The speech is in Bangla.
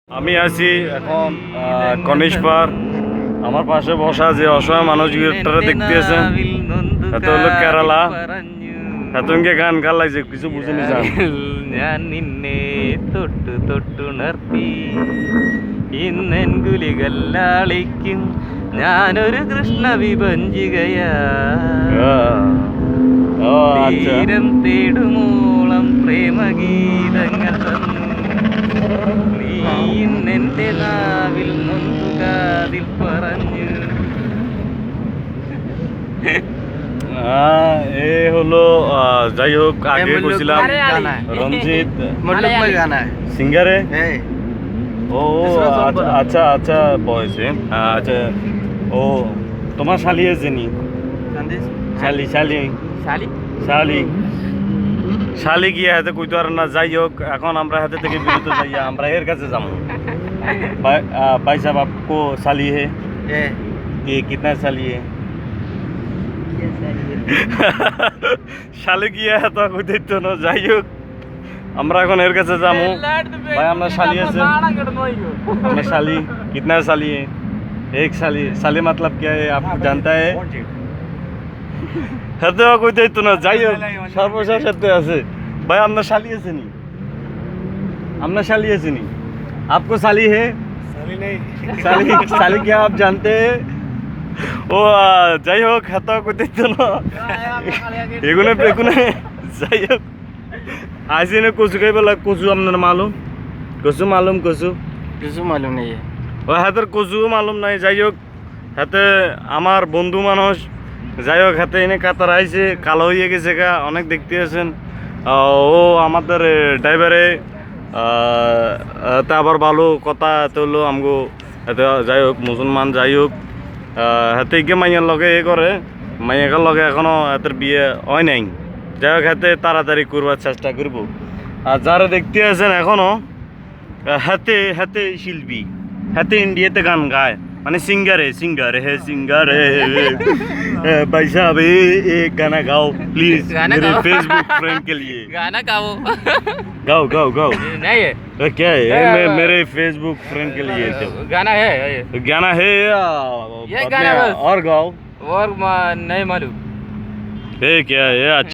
আমি আছি এখন কনিষ্পার। আমার পাশে বসা যে অসহায় মানুষগুলোটা দেখতেছেন, এত হলো কেরালা। এতকে গান গালাইছে কিছু বুঝিনি জান। ഞാൻ നിന്നെ തൊട്ടു തൊട്ടുണർത്തി ഇന്നൻ ഗുലികല്ലാളിക്കും ഞാനൊരു കൃഷ്ണ വിഭജികയാ തീരം തേടുമോളം പ്രേമഗീതങ്ങൾ തന്നു നീ ഇന്നെന്റെ നാവിൽ നൊന്തു കാതിൽ പറഞ്ഞു এ হলো যাই হোক, আগে বলছিলাম রঞ্জিত সিঙ্গারে। ও আচ্ছা আচ্ছা বয়সে আচ্ছা। ও তোমার শালি আছে নি? শালি শালি শালি শালি শালি গিয়ে হাতে কইতো আর না। যাই হোক, এখন আমরা হাতে থেকে বিরত যাইয়া আমরা এর কাছে যাবো। भाई साहब आपको साली है? ये कितना साली है? শালি গিয়ে এত কইতো না। যাই হোক, আমরা এখন এর কাছে যাবো। ভাই আমরা শালি আছে, আমরা শাली कितना साली है? एक साली। साली मतलब क्या है आपको जानता है? হাতে কইতো না। যাই হোক, সর্বশেষ হাতে আছে। ভাই আপনার শালি আছে নি? আপনার শালি আছে নি? आपको साली है? साली नहीं। साली साली क्या आप जानते हैं? ও যাই হোক, হাত কইতো না এগুলো এগুলো। যাই হোক, আইসি না কচু খাইবে লাগ। কচু আপনার মালুম? কচু মালুম? কচু কিছু মালুম নেই। ও হাতের কচু মালুম নাই। যাই হোক, হাতে আমার বন্ধু মানুষ। যাই হোক, হাতে এনে কাতার আইছে, কালো হয়ে গেছে গা অনেক। দেখতে আছেন ও আমাদের ড্রাইভারে। তা আবার ভালো কথা এত হলো আমগো এত। যাই হোক, মুসলমান। যাই হোক, হাতে গিয়ে মাইয়ার লগে এ করে, মাইয়াকার লগে এখনো হাতের বিয়ে হয় নাই। যাই হোক, হাতে তাড়াতাড়ি করবার চেষ্টা করবো। আর যারা দেখতে আছেন এখনো, হাতে হাতে শিল্পী, হাতে ইন্ডিয়াতে গান গায়, মানে সিঙ্গারে সিঙ্গারে হে সিঙ্গারে। भाई साहब एक गाना गाओ प्लीज मेरे फेसबुक फ्रेंड के लिए। गाना गाओ। गाओ गाओ गाओ। नहीं है क्या है? मेरे फेसबुक फ्रेंड के लिए तो गाना है गाना है ये गाना बस। और गाओ। और नहीं मालूम। ये क्या है? अच्छा।